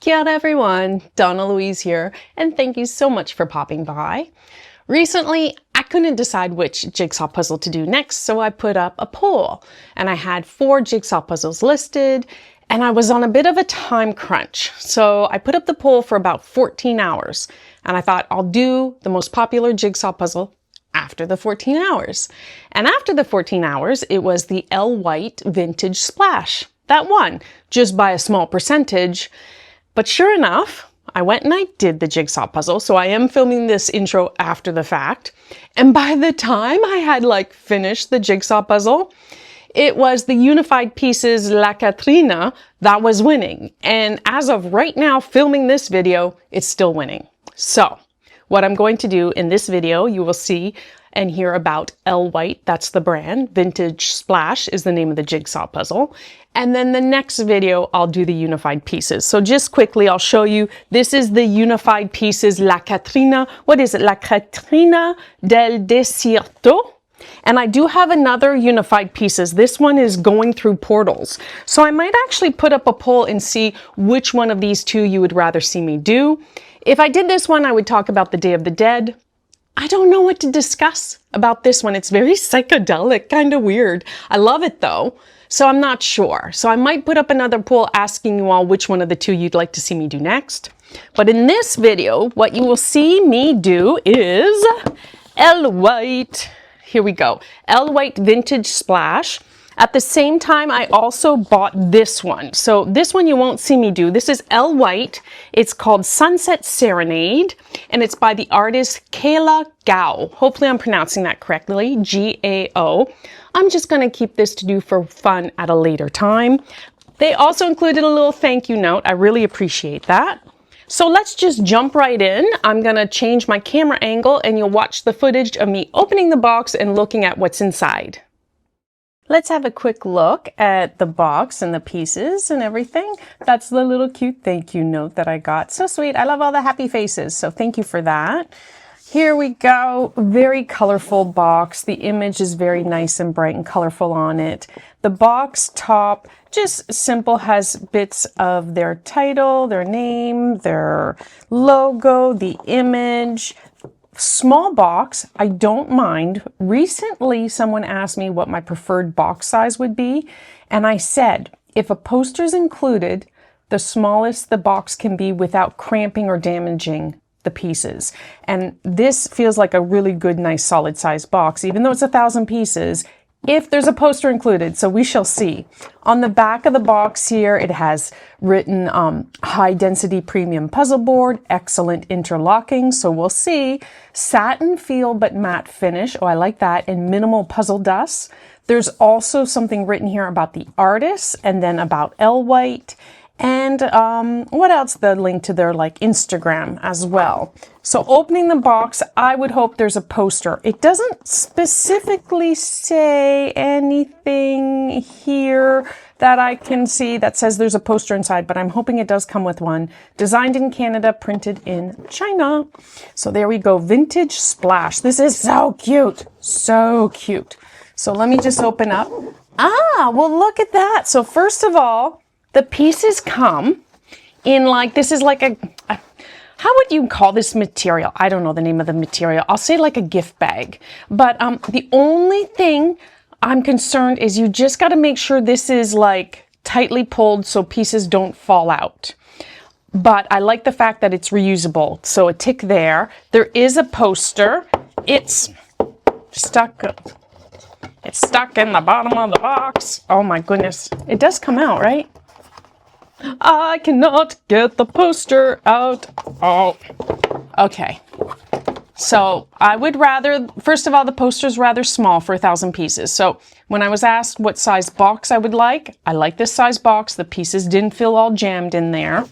Kia ora everyone, Donnalouise here, and thank you so much for popping by. Recently, I couldn't decide which jigsaw puzzle to do next, so I put up a poll, and I had 4 jigsaw puzzles listed, and I was on a bit of a time crunch. So I put up the poll for about 14 hours, and I thought I'll do the most popular jigsaw puzzle after the 14 hours. And after the 14 hours, it was the Elewhite Vintage Splash. That won, just by a small percentage. But sure enough, I went and I did the jigsaw puzzle, so I am filming this intro after the fact. And by the time I had finished the jigsaw puzzle, it was the unified pieces La Catrina that was winning. And as of right now, filming this video, it's still winning. So what I'm going to do in this video, you will see and hear about Elewhite, that's the brand. Vintage Splash is the name of the jigsaw puzzle. And then the next video, I'll do the unified pieces. So just quickly, I'll show you, this is the unified pieces La Catrina. What is it? La Catrina del Desierto. And I do have another unified pieces. This one is going through portals. So I might actually put up a poll and see which one of these two you would rather see me do. If I did this one, I would talk about the Day of the Dead. I don't know what to discuss about this one. It's very psychedelic, kind of weird. I love it though, so I'm not sure. So I might put up another poll asking you all which one of the two you'd like to see me do next. But in this video, what you will see me do is Elewhite. Here we go. Elewhite Vintage Splash. At the same time, I also bought this one. So this one you won't see me do. This is Elewhite. It's called Sunset Serenade, and it's by the artist Kayla Gao. Hopefully I'm pronouncing that correctly, G-A-O. I'm just gonna keep this to do for fun at a later time. They also included a little thank you note. I really appreciate that. So let's just jump right in. I'm gonna change my camera angle and you'll watch the footage of me opening the box and looking at what's inside. Let's have a quick look at the box and the pieces and everything. That's the little cute thank you note that I got. So sweet. I love all the happy faces. So thank you for that. Here we go. Very colorful box. The image is very nice and bright and colorful on it. The box top, just simple, has bits of their title, their name, their logo, the image. Small box, I don't mind. Recently, someone asked me what my preferred box size would be, and I said, if a poster's included, the smallest the box can be without cramping or damaging the pieces. And this feels like a really good, nice, solid size box, even though it's 1,000 pieces, if there's a poster included, so we shall see. On the back of the box here, it has written high density premium puzzle board, excellent interlocking, so we'll see. Satin feel but matte finish, oh I like that, and minimal puzzle dust. There's also something written here about the artist and then about Elewhite. And what else? The link to their Instagram as well. So opening the box, I would hope there's a poster. It doesn't specifically say anything here that I can see that says there's a poster inside, but I'm hoping it does come with one. Designed in Canada, printed in China. So there we go, Vintage Splash. This is so cute, so cute. So let me just open up. Ah, well look at that. So first of all, the pieces come in this is how would you call this material? I don't know the name of the material. I'll say a gift bag. But the only thing I'm concerned is you just got to make sure this is tightly pulled so pieces don't fall out. But I like the fact that it's reusable. So a tick there. There is a poster. It's stuck in the bottom of the box. Oh my goodness. It does come out, right? I cannot get the poster out. Oh, okay. So I would rather, first of all, the poster is rather small for 1,000 pieces. So when I was asked what size box I would like, I like this size box. The pieces didn't feel all jammed in there.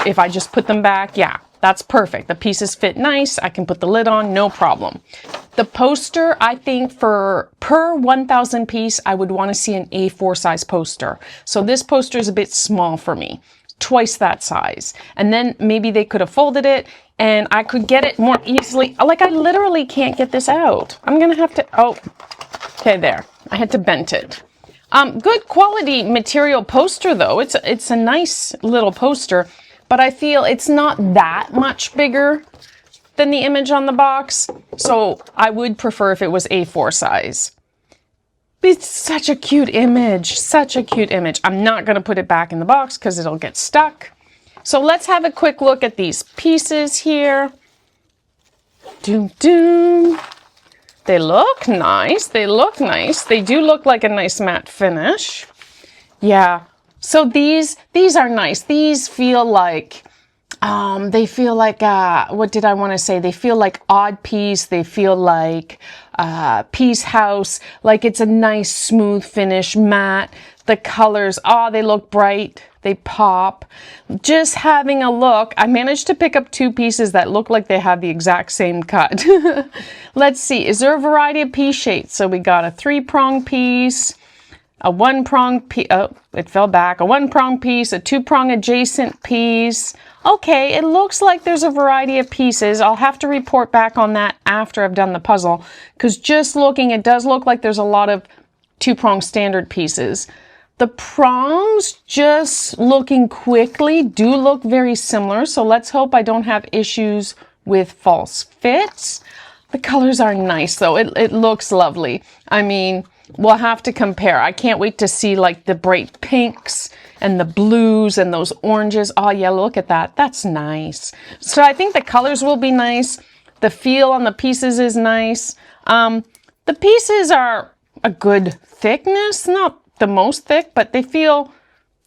If I just put them back, yeah, that's perfect. The pieces fit nice. I can put the lid on, no problem. The poster, I think per 1,000 piece, I would want to see an A4 size poster. So this poster is a bit small for me, twice that size. And then maybe they could have folded it and I could get it more easily. I literally can't get this out. I'm going to have to, oh, okay, there. I had to bend it. Good quality material poster though. It's a nice little poster. but I feel it's not that much bigger than the image on the box, so I would prefer if it was A4 size. It's such a cute image, such a cute image. I'm not going to put it back in the box because it'll get stuck. So let's have a quick look at these pieces here. Doom, doom. They look nice. They look nice. They do look like a nice matte finish. Yeah. So these are nice. These feel like, they feel like, what did I want to say? They feel like Odd Piece. They feel like Piece House. Like it's a nice smooth finish, matte. The colors, they look bright. They pop. Just having a look, I managed to pick up 2 pieces that look like they have the exact same cut. Let's see, is there a variety of piece shapes? So we got a 3-prong piece, a 1-prong piece, it fell back, a 1-prong piece, a 2-prong adjacent piece. Okay, it looks like there's a variety of pieces. I'll have to report back on that after I've done the puzzle, because just looking, it does look like there's a lot of 2-prong standard pieces. The prongs, just looking quickly, do look very similar, so let's hope I don't have issues with false fits. The colors are nice, though. It looks lovely. I mean, we'll have to compare. I can't wait to see, like, the bright pinks and the blues and those oranges. Oh, yeah, look at that. That's nice. So I think the colors will be nice. The feel on the pieces is nice. The pieces are a good thickness, not the most thick, but they feel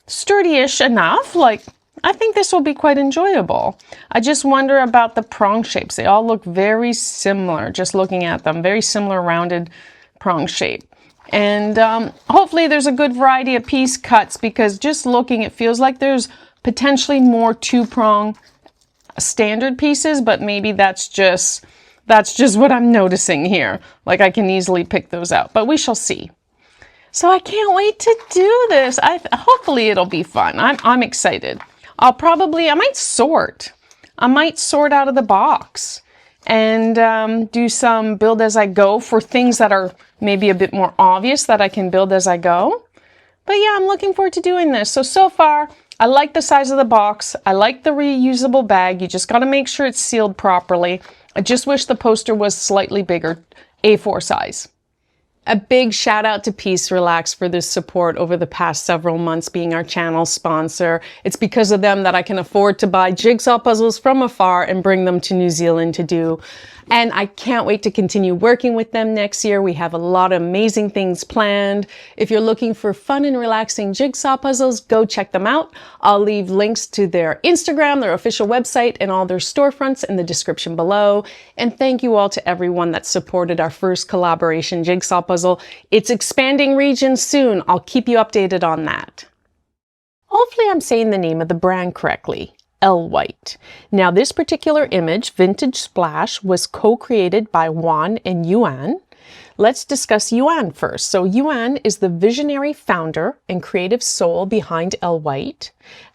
sturdy-ish enough. Like, I think this will be quite enjoyable. I just wonder about the prong shapes. They all look very similar, just looking at them. Very similar rounded prong shape. And hopefully there's a good variety of piece cuts, because just looking, it feels like there's potentially more 2-prong standard pieces, but maybe that's just what I'm noticing here. Like, I can easily pick those out, but we shall see. So I can't wait to do this. Hopefully it'll be fun. I'm excited. I might sort. I might sort out of the box and do some build as I go for things that are maybe a bit more obvious that I can build as I go. But yeah, I'm looking forward to doing this. So far, I like the size of the box. I like the reusable bag. You just got to make sure it's sealed properly. I just wish the poster was slightly bigger, A4 size. A big shout out to Peace Relax for this support over the past several months, being our channel sponsor. It's because of them that I can afford to buy jigsaw puzzles from afar and bring them to New Zealand to do. And I can't wait to continue working with them next year. We have a lot of amazing things planned. If you're looking for fun and relaxing jigsaw puzzles, go check them out. I'll leave links to their Instagram, their official website, and all their storefronts in the description below. And thank you all to everyone that supported our first collaboration jigsaw puzzle. It's expanding regions soon. I'll keep you updated on that. Hopefully I'm saying the name of the brand correctly. Elewhite. Now this particular image, Vintage Splash, was co-created by Juan and Yuan. Let's discuss Yuan first. So Yuan is the visionary founder and creative soul behind Elewhite.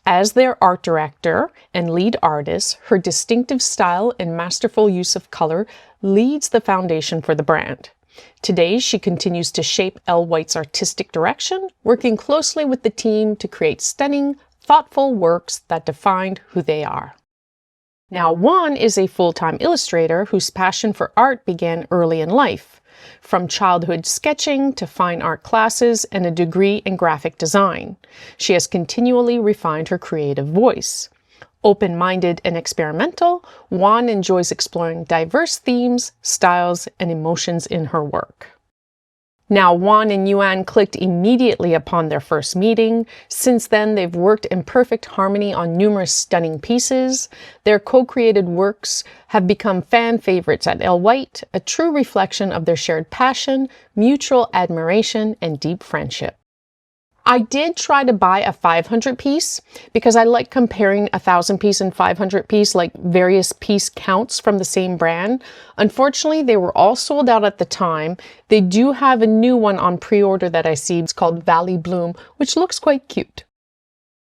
As their art director and lead artist, her distinctive style and masterful use of color leads the foundation for the brand. Today, she continues to shape Elewhite's artistic direction, working closely with the team to create stunning, thoughtful works that defined who they are. Now, Juan is a full-time illustrator whose passion for art began early in life, from childhood sketching to fine art classes and a degree in graphic design. She has continually refined her creative voice. Open-minded and experimental, Juan enjoys exploring diverse themes, styles, and emotions in her work. Now, Juan and Yuan clicked immediately upon their first meeting. Since then, they've worked in perfect harmony on numerous stunning pieces. Their co-created works have become fan favorites at Elewhite, a true reflection of their shared passion, mutual admiration, and deep friendship. I did try to buy a 500 piece because I like comparing 1,000 piece and 500 piece, like various piece counts from the same brand. Unfortunately, they were all sold out at the time. They do have a new one on pre-order that I see. It's called Valley Bloom, which looks quite cute.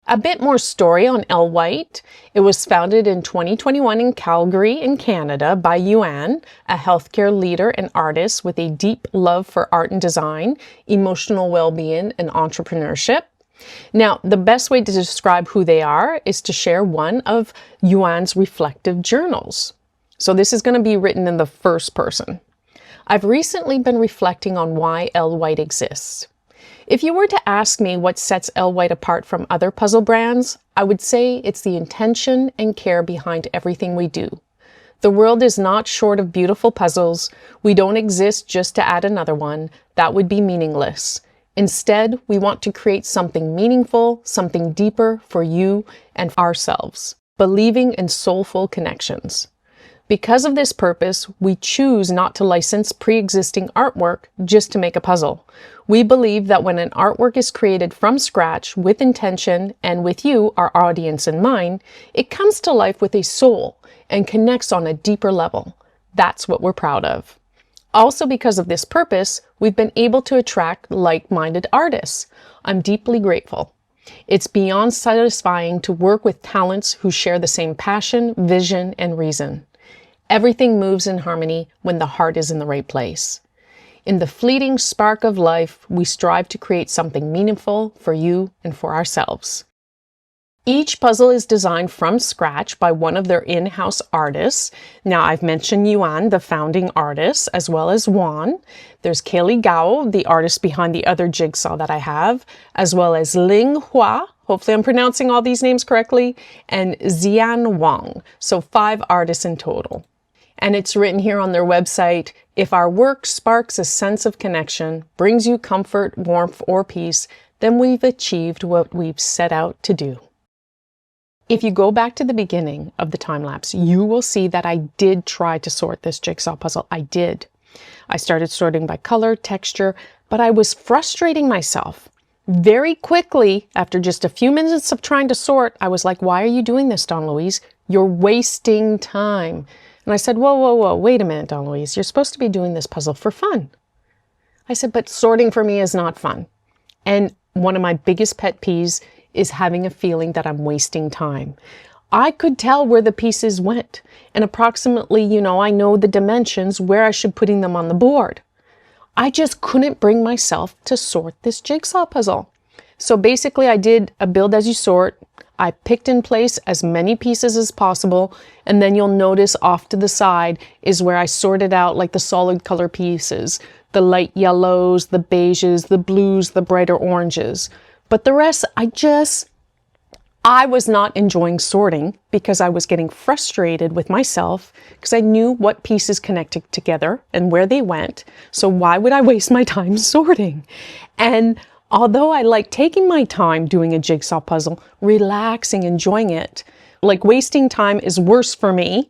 A bit more story on Elewhite. It was founded in 2021 in Calgary, in Canada, by Yuan, a healthcare leader and artist with a deep love for art and design, emotional well-being, and entrepreneurship. Now, the best way to describe who they are is to share one of Yuan's reflective journals. So this is going to be written in the first person. I've recently been reflecting on why Elewhite exists. If you were to ask me what sets Elewhite apart from other puzzle brands, I would say it's the intention and care behind everything we do. The world is not short of beautiful puzzles. We don't exist just to add another one. That would be meaningless. Instead, we want to create something meaningful, something deeper for you and ourselves, believing in soulful connections. Because of this purpose, we choose not to license pre-existing artwork just to make a puzzle. We believe that when an artwork is created from scratch with intention and with you, our audience, in mind, it comes to life with a soul and connects on a deeper level. That's what we're proud of. Also, because of this purpose, we've been able to attract like-minded artists. I'm deeply grateful. It's beyond satisfying to work with talents who share the same passion, vision, and reason. Everything moves in harmony when the heart is in the right place. In the fleeting spark of life, we strive to create something meaningful for you and for ourselves. Each puzzle is designed from scratch by one of their in-house artists. Now, I've mentioned Yuan, the founding artist, as well as Juan. There's Kelly Gao, the artist behind the other Jigsaw that I have, as well as Ling Hua, hopefully I'm pronouncing all these names correctly, and Xian Wang. So 5 artists in total. And it's written here on their website, if our work sparks a sense of connection, brings you comfort, warmth, or peace, then we've achieved what we've set out to do. If you go back to the beginning of the time lapse, you will see that I did try to sort this jigsaw puzzle. I did. I started sorting by color, texture, but I was frustrating myself. Very quickly, after just a few minutes of trying to sort, I was like, why are you doing this, Donnalouise? You're wasting time. And I said, whoa, wait a minute, Donnalouise, you're supposed to be doing this puzzle for fun. I said, but sorting for me is not fun. And one of my biggest pet peeves is having a feeling that I'm wasting time. I could tell where the pieces went, and approximately, I know the dimensions where I should putting them on the board. I just couldn't bring myself to sort this jigsaw puzzle. So basically I did a build as you sort. I picked in place as many pieces as possible, and then you'll notice off to the side is where I sorted out like the solid color pieces, the light yellows, the beiges, the blues, the brighter oranges. But the rest, I was not enjoying sorting because I was getting frustrated with myself because I knew what pieces connected together and where they went. So why would I waste my time sorting? And although I like taking my time doing a jigsaw puzzle, relaxing, enjoying it, like wasting time is worse for me.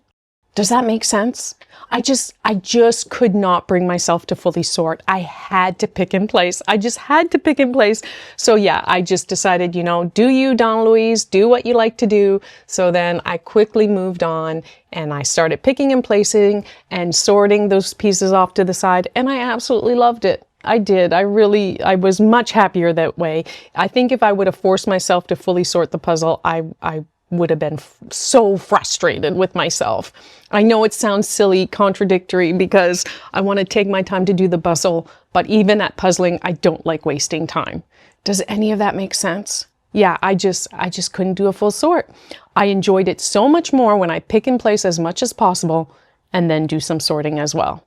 Does that make sense? I just could not bring myself to fully sort. I had to pick in place. I just had to pick in place. So yeah, I just decided, do you, Donnalouise, do what you like to do. So then I quickly moved on and I started picking and placing and sorting those pieces off to the side. And I absolutely loved it. I did. I was much happier that way. I think if I would have forced myself to fully sort the puzzle, I would have been so frustrated with myself. I know it sounds silly, contradictory, because I want to take my time to do the puzzle, but even at puzzling, I don't like wasting time. Does any of that make sense? Yeah, I just couldn't do a full sort. I enjoyed it so much more when I pick and place as much as possible and then do some sorting as well.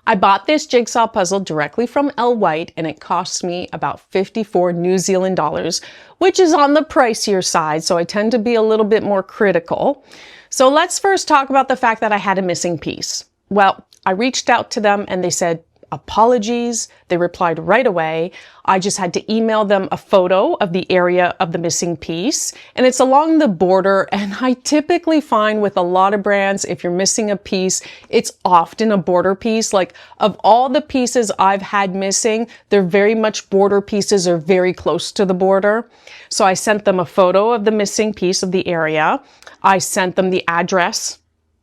I bought this jigsaw puzzle directly from Elewhite, and it cost me about 54 New Zealand dollars, which is on the pricier side, so I tend to be a little bit more critical. So let's first talk about the fact that I had a missing piece. Well, I reached out to them and they said, apologies. They replied right away. I just had to email them a photo of the area of the missing piece, and it's along the border. And I typically find with a lot of brands, if you're missing a piece, it's often a border piece. Like of all the pieces I've had missing, they're very much border pieces or very close to the border. So I sent them a photo of the missing piece of the area. I sent them the address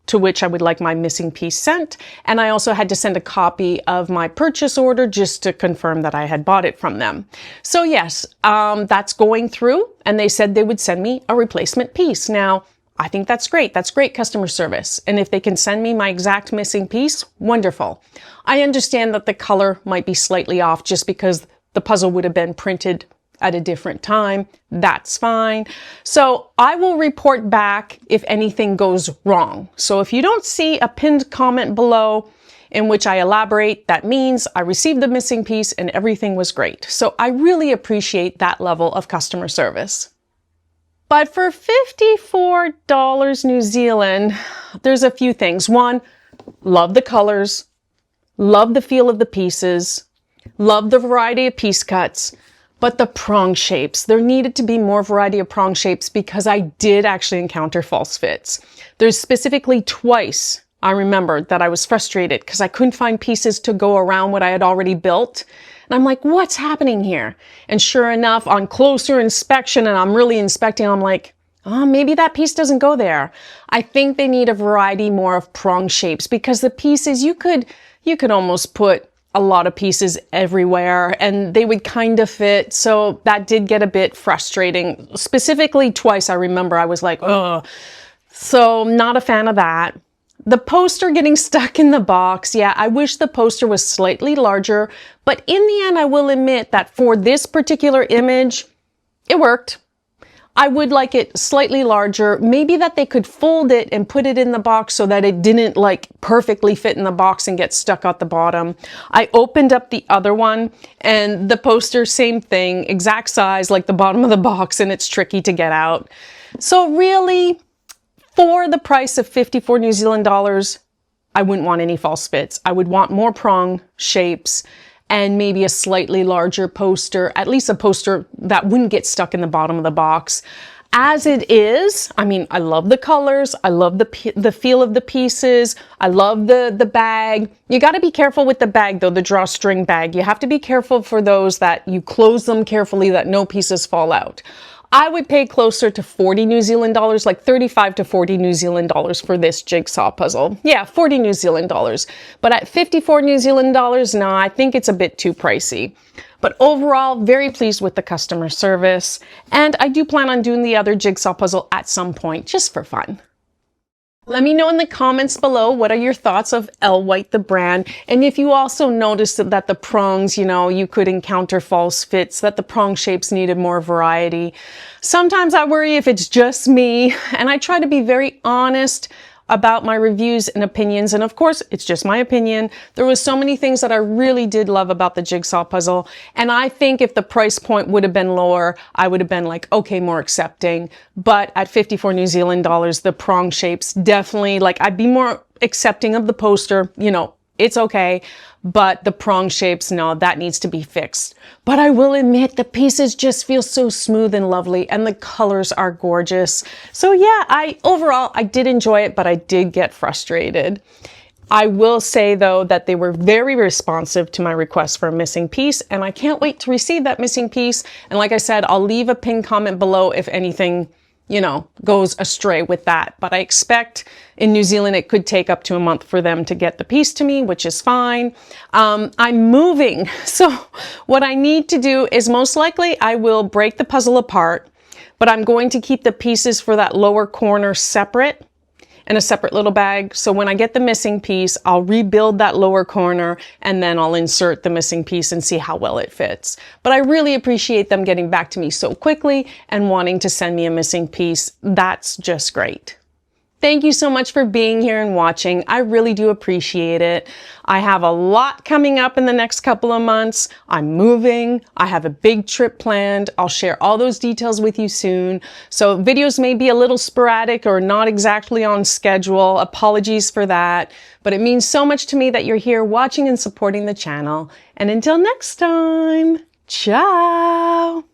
to which I would like my missing piece sent. And I also had to send a copy of my purchase order just to confirm that I had bought it from them. So yes, that's going through, and they said they would send me a replacement piece. Now, I think that's great. That's great customer service. And if they can send me my exact missing piece, wonderful. I understand that the color might be slightly off just because the puzzle would have been printed at a different time, that's fine. So I will report back if anything goes wrong. So if you don't see a pinned comment below in which I elaborate, that means I received the missing piece and everything was great. So I really appreciate that level of customer service. But for $54 New Zealand, there's a few things. One, love the colors, love the feel of the pieces, love the variety of piece cuts, but the prong shapes, there needed to be more variety of prong shapes because I did actually encounter false fits. There's specifically twice I remember that I was frustrated because I couldn't find pieces to go around what I had already built. And I'm like, what's happening here? And sure enough, on closer inspection, and I'm really inspecting, I'm like, oh, maybe that piece doesn't go there. I think they need a variety more of prong shapes because the pieces, you could almost put a lot of pieces everywhere and they would kind of fit. So that did get a bit frustrating. Specifically twice, I remember I was like, ugh. So not a fan of that. The poster getting stuck in the box. Yeah, I wish the poster was slightly larger, but in the end, I will admit that for this particular image, it worked. I would like it slightly larger, maybe that they could fold it and put it in the box so that it didn't like perfectly fit in the box and get stuck at the bottom. I opened up the other one and the poster, same thing, exact size like the bottom of the box, and it's tricky to get out. So really, for the price of 54 New Zealand dollars, I wouldn't want any false fits. I would want more prong shapes and maybe a slightly larger poster, at least a poster that wouldn't get stuck in the bottom of the box. As it is, I mean, I love the colors, I love the feel of the pieces, I love the bag. You got to be careful with the bag though, the drawstring bag. You have to be careful for those that you close them carefully that no pieces fall out. I would pay closer to 40 New Zealand dollars, like 35 to 40 New Zealand dollars for this jigsaw puzzle. Yeah, 40 New Zealand dollars. But at 54 New Zealand dollars, no, I think it's a bit too pricey. But overall, very pleased with the customer service. And I do plan on doing the other jigsaw puzzle at some point, just for fun. Let me know in the comments below, what are your thoughts of Elewhite, the brand? And if you also noticed that the prongs, you could encounter false fits, that the prong shapes needed more variety. Sometimes I worry if it's just me, and I try to be very honest about my reviews and opinions. And of course, it's just my opinion. There was so many things that I really did love about the jigsaw puzzle. And I think if the price point would have been lower, I would have been like, okay, more accepting. But at 54 New Zealand dollars, the prong shapes definitely, like, I'd be more accepting of the poster, it's okay. But the prong shapes, no, that needs to be fixed. But I will admit the pieces just feel so smooth and lovely and the colors are gorgeous. So yeah, overall, I did enjoy it, but I did get frustrated. I will say though that they were very responsive to my request for a missing piece, and I can't wait to receive that missing piece. And like I said, I'll leave a pinned comment below if anything goes astray with that. But I expect in New Zealand, it could take up to a month for them to get the piece to me, which is fine. I'm moving. So what I need to do is most likely I will break the puzzle apart, but I'm going to keep the pieces for that lower corner separate in a separate little bag. So when I get the missing piece, I'll rebuild that lower corner and then I'll insert the missing piece and see how well it fits. But I really appreciate them getting back to me so quickly and wanting to send me a missing piece. That's just great. Thank you so much for being here and watching. I really do appreciate it. I have a lot coming up in the next couple of months. I'm moving. I have a big trip planned. I'll share all those details with you soon. So videos may be a little sporadic or not exactly on schedule. Apologies for that. But it means so much to me that you're here watching and supporting the channel. And until next time, ciao!